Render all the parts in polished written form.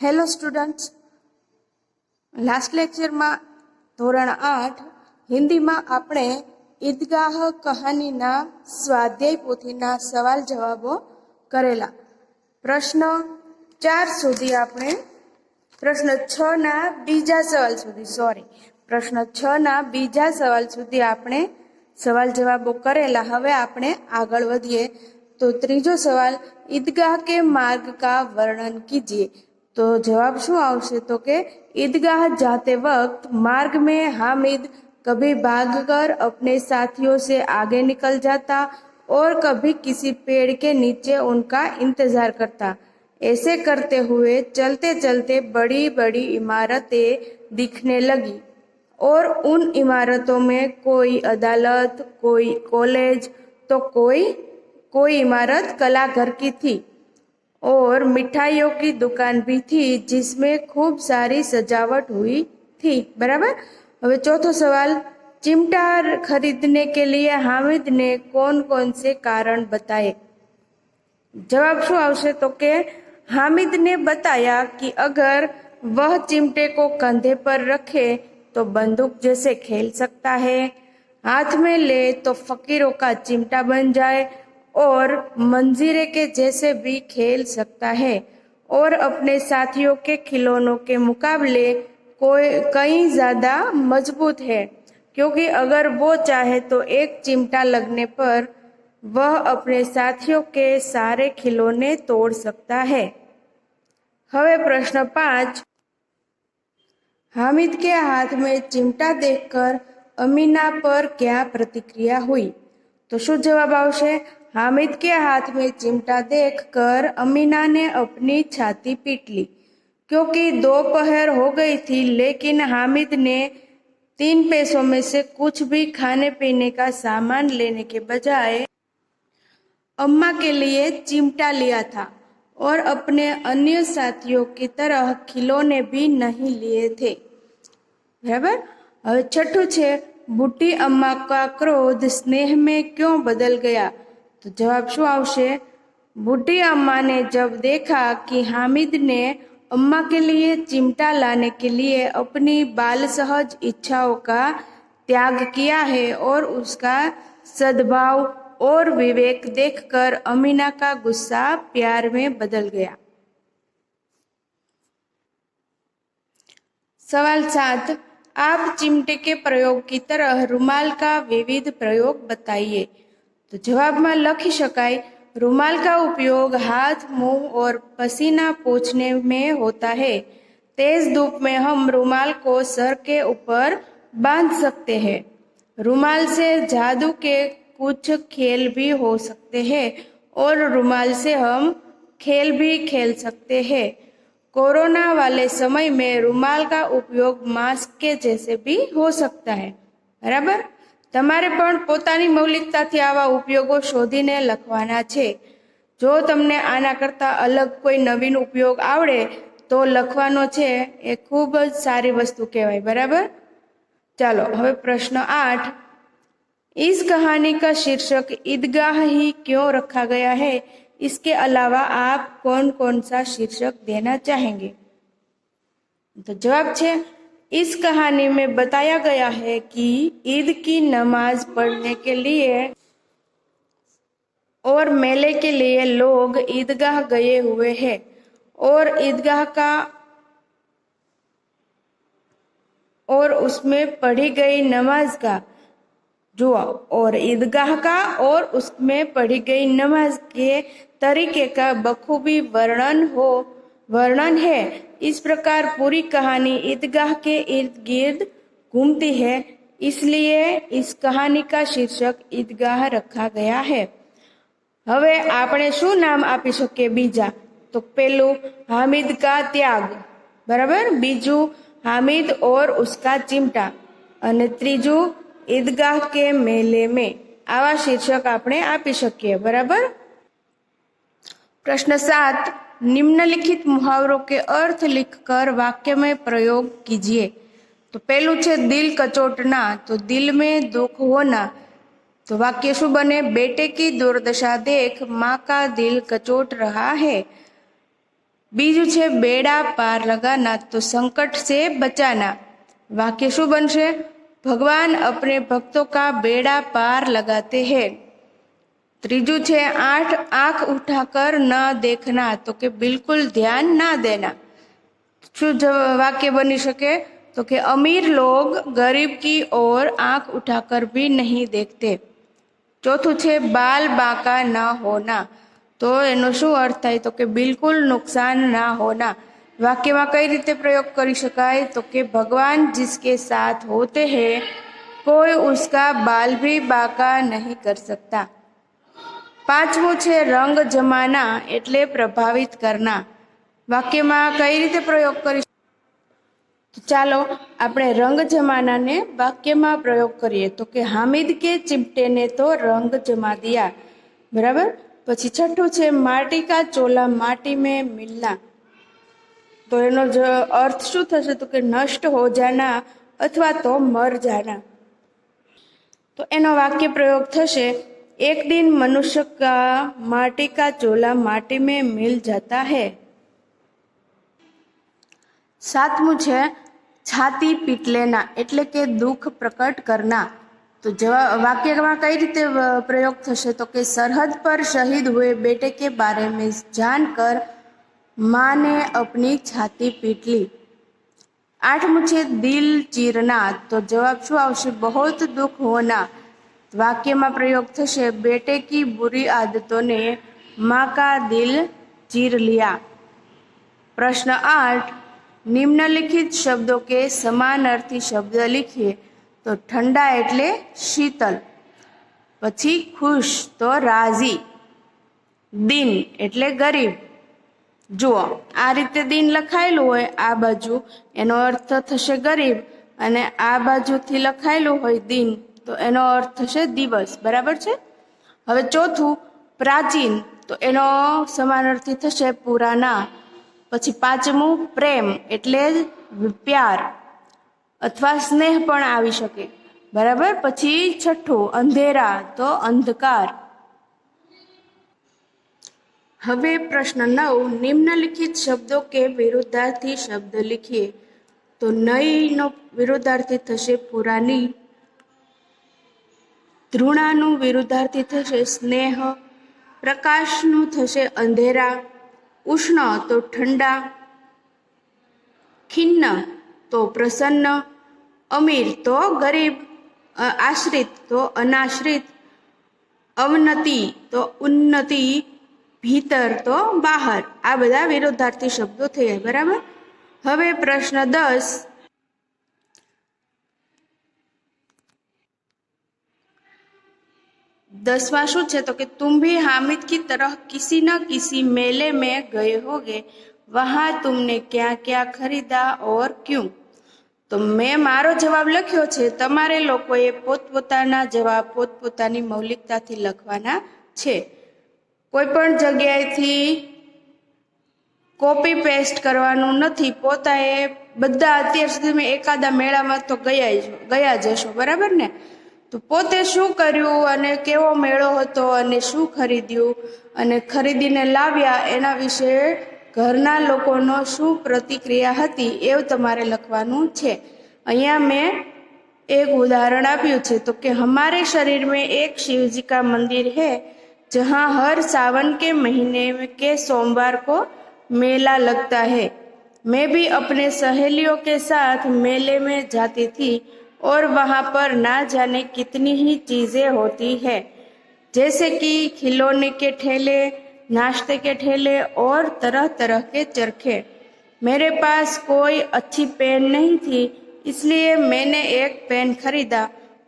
Hello students, last લેક્ચરમાં ધોરણ 8 હિન્દીમાં આપણે ઈદગાહ કહાનીના સ્વાધ્યાય પોથીના સવાલ જવાબો કરેલા. પ્રશ્ન 4 સુધી આપણે પ્રશ્ન 6 ના બીજા સવાલ સુધી આપણે સવાલ જવાબો કરેલા. હવે આપણે આગળ વધીએ તો ત્રીજો સવાલ, ईदगाह के मार्ग का वर्णन कीजिए. तो जवाब शू आवशे तो के ईदगाह जाते वक्त मार्ग में हामिद कभी भागकर अपने साथियों से आगे निकल जाता और कभी किसी पेड़ के नीचे उनका इंतजार करता. ऐसे करते हुए चलते चलते बड़ी बड़ी इमारतें दिखने लगी और उन इमारतों में कोई अदालत, कोई कॉलेज, तो कोई इमारत कलाघर की थी और मिठाइयों की दुकान भी थी जिसमें खूब सारी सजावट हुई थी. बराबर. હવે ચોથો સવાલ, चिमटा खरीदने के लिए हामिद ने कौन कौन से कारण बताए. जवाब शू आवशे तो के हामिद ने बताया कि अगर वह चिमटे को कंधे पर रखे तो बंदूक जैसे खेल सकता है, हाथ में ले तो फकीरों का चिमटा बन जाए और मंजीरे के जैसे भी खेल सकता है और अपने साथियों के खिलौनों के मुकाबले कहीं ज्यादा मजबूत है, क्योंकि अगर वो चाहे तो एक चिमटा लगने पर वह अपने साथियों के सारे खिलौने तोड़ सकता है. हवे प्रश्न 5, हामिद के हाथ में चिमटा देखकर अमीना पर क्या प्रतिक्रिया हुई. तो शू जवाब आवशे. हामिद के हाथ में चिमटा देखकर अमीना ने अपनी छाती पीट ली, क्योंकि दोपहर हो गई थी, लेकिन हामिद ने 3 पैसों में से कुछ भी खाने पीने का सामान लेने के बजाय अम्मा के लिए चिमटा लिया था और अपने अन्य साथियों की तरह खिलौने भी नहीं लिए थे. बराबर. હવે છઠ્ઠું છે, बूढ़ी अम्मा का क्रोध स्नेह में क्यों बदल गया. तो जवाब शू आवशे. बूढ़ी अम्मा ने जब देखा कि हामिद ने अम्मा के लिए चिमटा लाने के लिए अपनी बाल सहज इच्छाओं का त्याग किया है और उसका सद्भाव और विवेक देखकर अमीना का गुस्सा प्यार में बदल गया. सवाल 7, आप चिमटे के प्रयोग की तरह रुमाल का विविध प्रयोग बताइए. तो जवाब में लखी शकाय, रुमाल का उपयोग हाथ, मुंह और पसीना पोंछने में होता है. तेज धूप में हम रुमाल को सर के ऊपर बांध सकते हैं. रुमाल से जादू के कुछ खेल भी हो सकते हैं और रुमाल से हम खेल भी खेल सकते हैं. कोरोना वाले समय में रुमाल का उपयोग मास्क के जैसे भी हो सकता है. बराबर. તમારે પણ પોતાની મૌલિકતાથી આવા ઉપયોગો શોધીને લખવાના છે. જો તમને આના કરતાં અલગ કોઈ નવીન ઉપયોગ આવડે તો લખવાનો છે, એ ખૂબ જ સારી વસ્તુ કહેવાય. બરાબર. ચાલો હવે પ્રશ્ન 8, इस कहानी का शीर्षक ईदगाह ही क्यों रखा गया है. इसके अलावा आप कौन कौन सा शीर्षक देना चाहेंगे. तो जवाब है, इस कहानी में बताया गया है कि ईद की नमाज पढ़ने के लिए और मेले के लिए लोग ईदगाह गए हुए हैं और ईदगाह का और उसमें पढ़ी गई नमाज का और ईदगाह का और उसमें पढ़ी गई नमाज के तरीके का बखूबी वर्णन है. इस प्रकार पूरी कहानी ईदगाह के इर्द गिर्द घूमती है, इसलिए इस कहानी का शीर्षक ईदगाह रखा गया है. હવે આપણે શું નામ આપી શકીએ બીજા. તો પેલું हामिद का त्याग. बराबर. बीजू हामिद और उसका चिमटा અને ત્રીજું ईदगाह के मेले में. આવા શીર્ષક આપણે આપી શકીએ. બરાબર. प्रश्न 7, निम्नलिखित मुहावरों के अर्थ लिखकर वाक्य में प्रयोग कीजिए. तो पहलू है दिल कचोटना. तो दिल में दुख होना. तो वाक्य शू बने, बेटे की दुर्दशा देख माँ का दिल कचोट रहा है. बीजू छे बेड़ा पार लगाना, तो संकट से बचाना। वाक्य शू बनशे? भगवान अपने भक्तों का बेड़ा पार लगाते हैं। त्रीजू छे आंख उठाकर न देखना, तो के बिल्कुल ध्यान ना देना। शू वाक्य बनी सके? तो कि अमीर लोग गरीब की ओर आंख उठाकर भी नहीं देखते। चौथું છે બાલ બાંકા ના હોના, તો એનો શું અર્થ થાય? તો કે બિલકુલ નુકસાન ના હોના। વાક્યમાં કઈ રીતે પ્રયોગ કરી શકાય? તો કે ભગવાન जिसके साथ होते हैं कोई उसका बाल भी बांका नहीं कर सकता। પાંચમું છે રંગ જમાના એટલે પ્રભાવિત કરના। વાક્યમાં કઈ રીતે પ્રયોગ કરી? ચાલો આપણે રંગ જમાનાને વાક્યમાં પ્રયોગ કરીએ। તો કે હામિદ કે चिमटे ने तो रंग जमा दिया। बराबर। પછી છઠ્ઠું છે માટી કા ચોલા માટી में मिलना, તો એનો अर्थ શું થશે? તો કે નષ્ટ हो जाना अथवा तो मर जाना। तो एनो वाक्य प्रयोग थशे एक दिन मनुष्य का माटी का चोला माटी में मिल जाता है। सातमું છે छाती पीट लेना એટલે કે दुख प्रकट करना। तो वाक्य में कई रीते प्रयोग थशे? तो कि सरहद पर शहीद हुए बेटे के बारे में जानकर माँ ने अपनी छाती पीट ली। आठमું છે दिल चीरना, तो जवाब शू आवशे? बहुत दुख होना। वाक्य में प्रयोग थशे बेटे की बुरी आदतों ने माँ का दिल चीर लिया। प्रश्न 8, निम्नलिखित शब्दों के समानार्थी शब्द लिखिए। तो ठंडा एटले शीतल, पछी खुश तो राजी, दिन एटले गरीब। जुओ आ रीते दिन लखायेलुं होय आ बाजू एनो अर्थ थशे गरीब, अने आ बाजूथी लखायेलुं होय दिन तो एनो अर्थ थशे दिवस। बराबर छे। हवे चौथुं प्राचीन, तो एनो समानार्थी थशे पुराना। પછી પાંચમું પ્રેમ એટલે પ્યાર અથવા સ્નેહ પણ આવી શકે। બરાબર। પછી છઠ્ઠું અંધેરા, તો અંધકાર। હવે પ્રશ્ન 9, નિમ્નલિખિત શબ્દો કે વિરુદ્ધાર્થી શબ્દ लिखिए। તો નઈ નો વિરુદ્ધાર્થી થશે પુરાની, ધૃણાનું વિરુદ્ધાર્થી થશે સ્નેહ, પ્રકાશનું થશે અંધેરા, उष्ण तो ठंडा, खिन्न तो प्रसन्न, अमीर तो गरीब, आश्रित तो अनाश्रित, अवनति तो उन्नति, भीतर तो बाहर। आ बधा विरोधार्थी शब्दों थे। बराबर। हवे प्रश्न 10, दसवां शू है? तो कि तुम भी हामिद की तरह किसी न किसी मेले में गए होगे, वहां तुमने क्या क्या खरीदा और क्यों? तो मैं मारो जवाब लख्यो छे, तमारे लोकोए पोतपोताना जवाब पोतपोतानी मौलिकताथी लखवाना छे। कोई पण जग्याएथी कॉपी पेस्ट करवानुं नथी। पोताए बधा अत्यार सुधीमां एकादा मेळामां तो गया जशो। बराबर ने? तो पोते शू कर्युं अने केवो मेळो हतो अने शू खरीद्युं अने खरीदीने लाव्या एना विषे घरना लोकोनो शू प्रतिक्रिया हती एवुं तमारे लखवानुं छे। अहींया मैं एक उदाहरण आप्युं छे। तो कि हमारे शरीर में एक शिवजी का मंदिर है जहाँ हर सावन के महीने के सोमवार को मेला लगता है। मैं भी अपने सहेलियों के साथ मेले में जाती थी और वहां पर ना जाने कितनी ही चीजें होती है, जैसे कि खिलौने के ठेले, नाश्ते के ठेले और तरह तरह के चरखे। मेरे पास कोई अच्छी पेन नहीं थी, इसलिए मैंने एक पेन खरीदा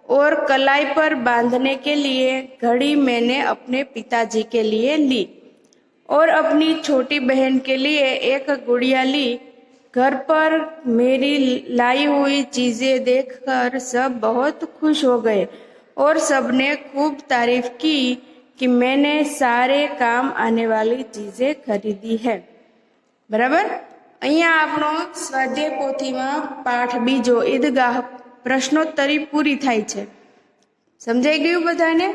और कलाई पर बांधने के लिए घड़ी मैंने अपने पिताजी के लिए ली और अपनी छोटी बहन के लिए एक गुड़िया ली। घर पर मेरी लाई हुई चीजें देखकर सब बहुत खुश हो गए और सबने खूब तारीफ की कि मैंने सारे काम आने वाली चीजें खरीदी है। बराबर। अहींया आपणो स्वाध्याय पोथीमां पाठ बीजो ईदगाह प्रश्नोत्तरी पूरी थाय छे। समजाई गयुं बधाने?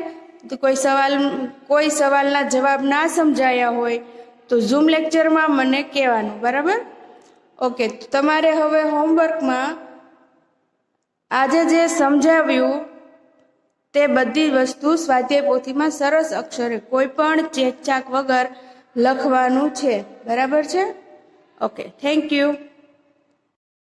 तो कोई सवालना जवाब ना समजाया होय તો ઝૂમ લેક્ચરમાં મને કહેવાનું, બરાબર? ઓકે, તમારે હવે હોમવર્કમાં આજે જે સમજાવ્યું તે બધી વસ્તુ સ્વાધ્યાય પોથીમાં સરસ અક્ષરે કોઈ પણ ચેકચાક વગર લખવાનું છે, બરાબર છે? Okay, thank you.